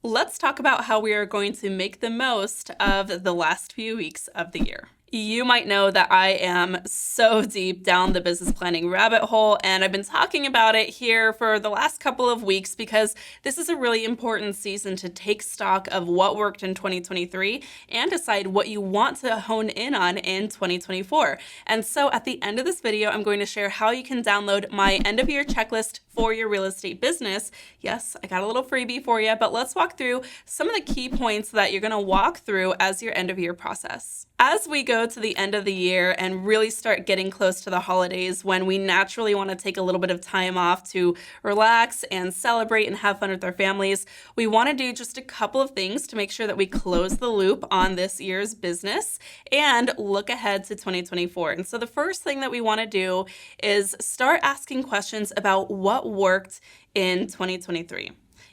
Let's talk about how we are going to make the most of the last few weeks of the year. You might know that I am so deep down the business planning rabbit hole, and I've been talking about it here for the last couple of weeks because this is a really important season to take stock of what worked in 2023 and decide what you want to hone in on in 2024. And so at the end of this video, I'm going to share how you can download my end of year checklist for your real estate business. Yes, I got a little freebie for you, but let's walk through some of the key points that you're going to walk through as your end of year process. As we go to the end of the year and really start getting close to the holidays, when we naturally want to take a little bit of time off to relax and celebrate and have fun with our families, we want to do just a couple of things to make sure that we close the loop on this year's business and look ahead to 2024. And so the first thing that we want to do is start asking questions about what worked in 2023.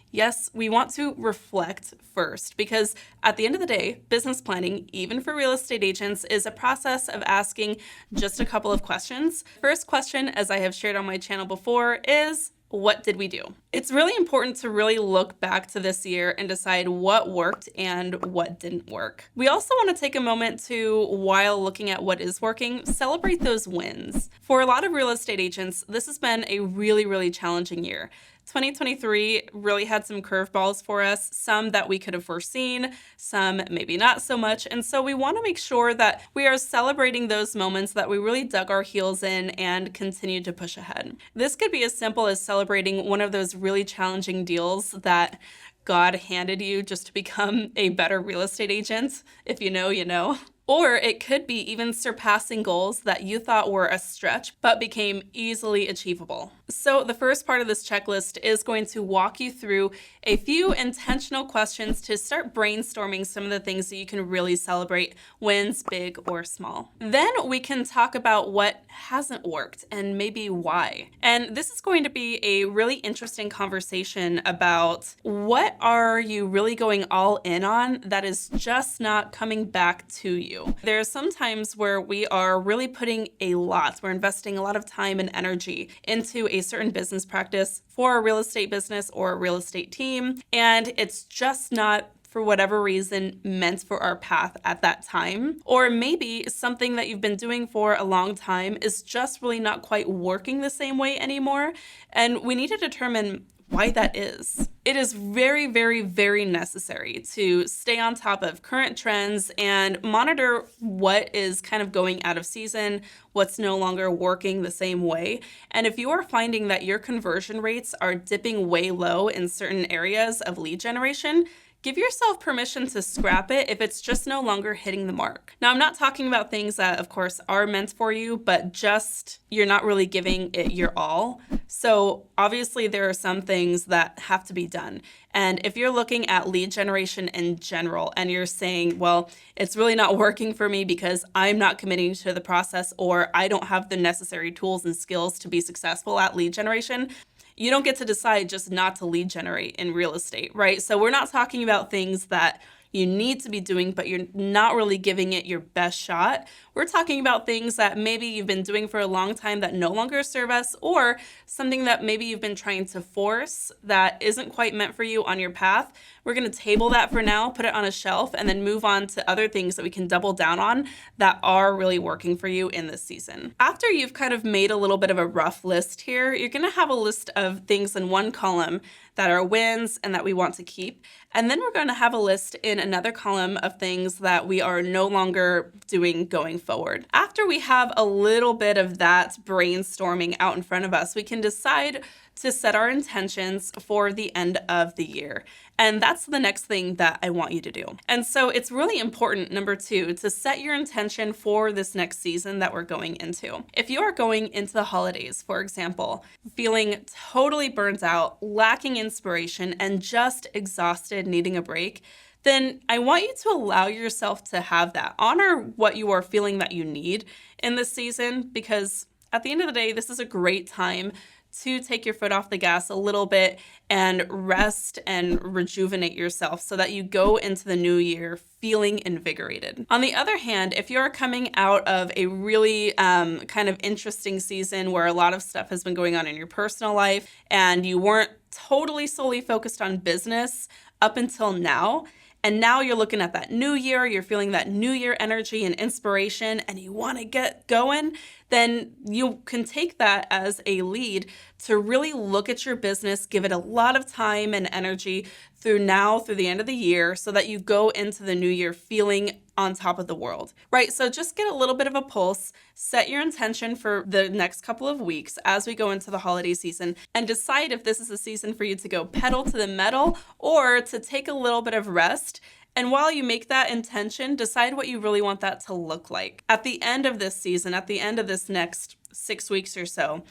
Yes, we want to reflect first because at the end of the day, business planning, even for real estate agents, is a process of asking just a couple of questions. First question, as I have shared on my channel before, is what did we do? It's really important to really look back to this year and decide what worked and what didn't work. We also want to take a moment to, while looking at what is working, celebrate those wins. For a lot of real estate agents, this has been a really, really challenging year. 2023 really had some curveballs for us, some that we could have foreseen, some maybe not so much. And so we want to make sure that we are celebrating those moments that we really dug our heels in and continued to push ahead. This could be as simple as celebrating one of those really challenging deals that God handed you just to become a better real estate agent. If you know, you know. Or it could be even surpassing goals that you thought were a stretch but became easily achievable. So the first part of this checklist is going to walk you through a few intentional questions to start brainstorming some of the things that you can really celebrate, wins big or small. Then we can talk about what hasn't worked and maybe why. And this is going to be a really interesting conversation about what are you really going all in on that is just not coming back to you. There are some times where we are really putting we're investing a lot of time and energy into a certain business practice for a real estate business or a real estate team, and it's just not, for whatever reason, meant for our path at that time. Or maybe something that you've been doing for a long time is just really not quite working the same way anymore, and we need to determine why that is. It is very, very, very necessary to stay on top of current trends and monitor what is kind of going out of season, what's no longer working the same way. And if you are finding that your conversion rates are dipping way low in certain areas of lead generation, give yourself permission to scrap it if it's just no longer hitting the mark. Now, I'm not talking about things that, of course, are meant for you, but just you're not really giving it your all. So obviously there are some things that have to be done. And if you're looking at lead generation in general and you're saying, well, it's really not working for me because I'm not committing to the process or I don't have the necessary tools and skills to be successful at lead generation, you don't get to decide just not to lead generate in real estate, right? So we're not talking about things that you need to be doing, but you're not really giving it your best shot. We're talking about things that maybe you've been doing for a long time that no longer serve us, or something that maybe you've been trying to force that isn't quite meant for you on your path. We're going to table that for now, put it on a shelf, and then move on to other things that we can double down on that are really working for you in this season. After you've kind of made a little bit of a rough list here, you're going to have a list of things in one column that are wins and that we want to keep. And then we're going to have a list in another column of things that we are no longer doing going forward. After we have a little bit of that brainstorming out in front of us, we can decide to set our intentions for the end of the year. And that's the next thing that I want you to do. And so it's really important, number 2, to set your intention for this next season that we're going into. If you are going into the holidays, for example, feeling totally burnt out, lacking inspiration, and just exhausted, needing a break, then I want you to allow yourself to have that. Honor what you are feeling that you need in this season, because at the end of the day, this is a great time to take your foot off the gas a little bit and rest and rejuvenate yourself so that you go into the new year feeling invigorated. On the other hand, if you're coming out of a really kind of interesting season where a lot of stuff has been going on in your personal life and you weren't totally solely focused on business, up until now. And now you're looking at that new year, you're feeling that new year energy and inspiration, and you want to get going, then you can take that as a lead to really look at your business, give it a lot of time and energy through the end of the year, so that you go into the new year feeling on top of the world, right? So just get a little bit of a pulse, set your intention for the next couple of weeks as we go into the holiday season, and decide if this is a season for you to go pedal to the metal or to take a little bit of rest. And while you make that intention, decide what you really want that to look like. At the end of this season, at the end of this next 6 weeks or so,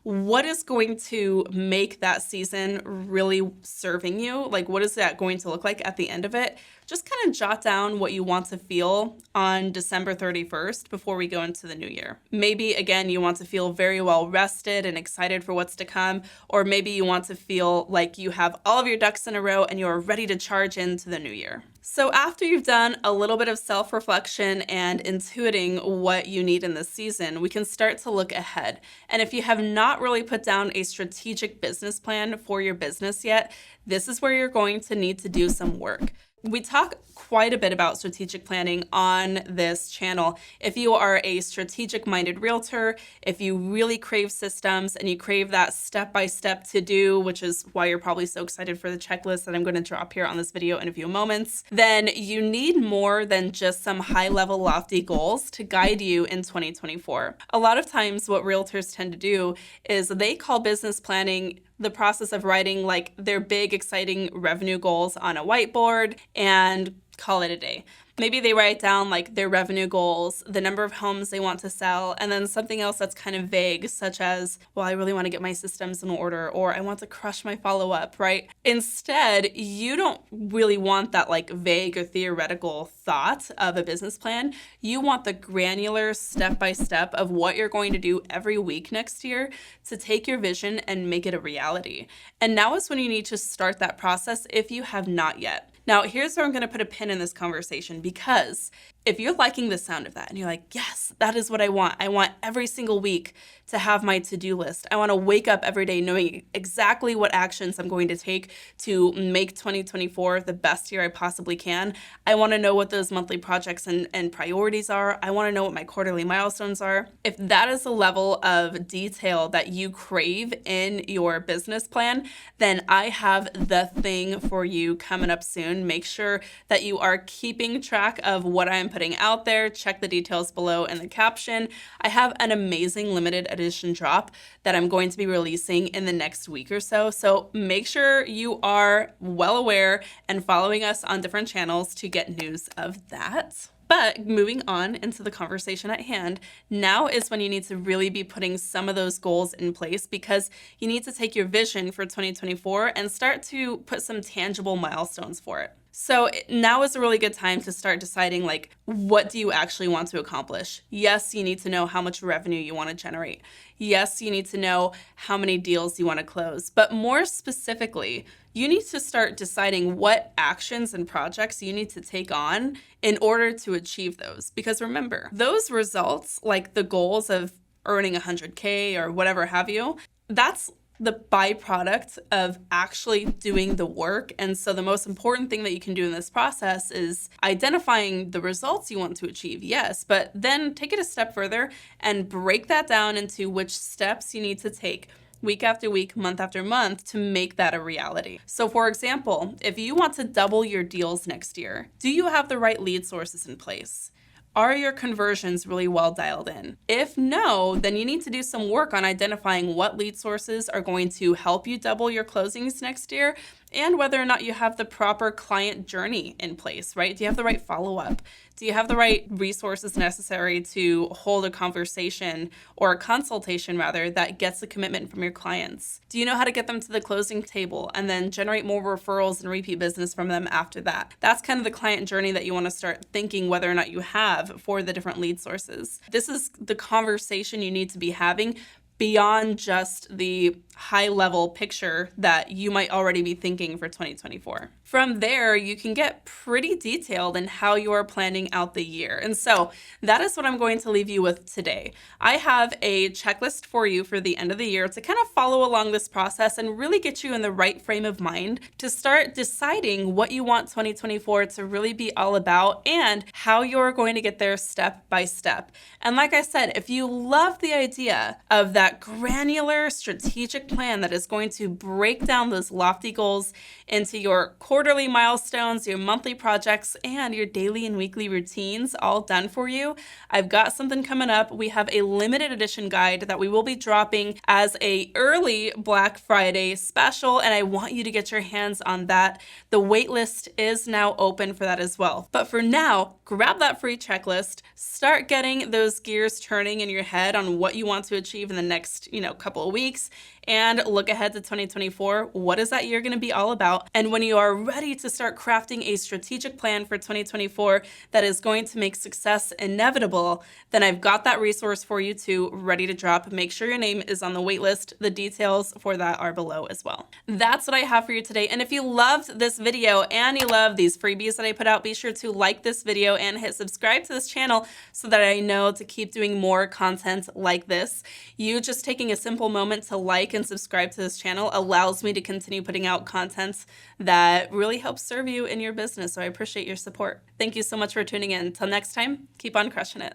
what is going to make that season really serving you? Like, what is that going to look like at the end of it? Just kind of jot down what you want to feel on December 31st before we go into the new year. Maybe, again, you want to feel very well rested and excited for what's to come, or maybe you want to feel like you have all of your ducks in a row and you're ready to charge into the new year. So after you've done a little bit of self-reflection and intuiting what you need in this season, we can start to look ahead. And if you have not really put down a strategic business plan for your business yet, this is where you're going to need to do some work. We talk quite a bit about strategic planning on this channel. If you are a strategic-minded realtor, if you really crave systems and you crave that step-by-step to-do, which is why you're probably so excited for the checklist that I'm going to drop here on this video in a few moments, then you need more than just some high-level lofty goals to guide you in 2024. A lot of times what realtors tend to do is they call business planning the process of writing like their big, exciting revenue goals on a whiteboard and call it a day. Maybe they write down like their revenue goals, the number of homes they want to sell, and then something else that's kind of vague, such as, well, I really want to get my systems in order, or I want to crush my follow-up, right? Instead, you don't really want that like vague or theoretical thought of a business plan. You want the granular step-by-step of what you're going to do every week next year to take your vision and make it a reality. And now is when you need to start that process if you have not yet. Now, here's where I'm going to put a pin in this conversation, because if you're liking the sound of that and you're like, yes, that is what I want every single week to have my to-do list. I want to wake up every day knowing exactly what actions I'm going to take to make 2024 the best year I possibly can. I want to know what those monthly projects and priorities are. I want to know what my quarterly milestones are. If that is the level of detail that you crave in your business plan, then I have the thing for you coming up soon. Make sure that you are keeping track of what I'm putting out there. Check the details below in the caption. I have an amazing limited edition drop that I'm going to be releasing in the next week or so. So make sure you are well aware and following us on different channels to get news of that. But moving on into the conversation at hand, now is when you need to really be putting some of those goals in place, because you need to take your vision for 2024 and start to put some tangible milestones for it. So now is a really good time to start deciding, like, what do you actually want to accomplish? Yes, you need to know how much revenue you want to generate. Yes, you need to know how many deals you want to close. But more specifically, you need to start deciding what actions and projects you need to take on in order to achieve those. Because remember, those results, like the goals of earning 100K or whatever have you, that's the byproduct of actually doing the work. And so the most important thing that you can do in this process is identifying the results you want to achieve, yes, but then take it a step further and break that down into which steps you need to take week after week, month after month to make that a reality. So for example, if you want to double your deals next year, do you have the right lead sources in place? Are your conversions really well dialed in? If no, then you need to do some work on identifying what lead sources are going to help you double your closings next year, and whether or not you have the proper client journey in place, right? Do you have the right follow-up? Do you have the right resources necessary to hold a conversation or a consultation rather that gets a commitment from your clients? Do you know how to get them to the closing table and then generate more referrals and repeat business from them after that? That's kind of the client journey that you want to start thinking whether or not you have for the different lead sources. This is the conversation you need to be having beyond just the high level picture that you might already be thinking for 2024. From there, you can get pretty detailed in how you are planning out the year. And so that is what I'm going to leave you with today. I have a checklist for you for the end of the year to kind of follow along this process and really get you in the right frame of mind to start deciding what you want 2024 to really be all about and how you're going to get there step by step. And like I said, if you love the idea of that granular strategic plan that is going to break down those lofty goals into your quarterly milestones, your monthly projects, and your daily and weekly routines all done for you, I've got something coming up. We have a limited edition guide that we will be dropping as a early Black Friday special, and I want you to get your hands on that. The waitlist is now open for that as well. But for now, grab that free checklist, start getting those gears turning in your head on what you want to achieve in the next, couple of weeks, and look ahead to 2024. What is that year going to be all about? And when you are ready to start crafting a strategic plan for 2024 that is going to make success inevitable, then I've got that resource for you too, ready to drop. Make sure your name is on the wait list. The details for that are below as well. That's what I have for you today. And if you loved this video and you love these freebies that I put out, be sure to like this video and hit subscribe to this channel so that I know to keep doing more content like this. You just taking a simple moment to like and subscribe to this channel allows me to continue putting out content that really helps serve you in your business. So I appreciate your support. Thank you so much for tuning in. Until next time, keep on crushing it.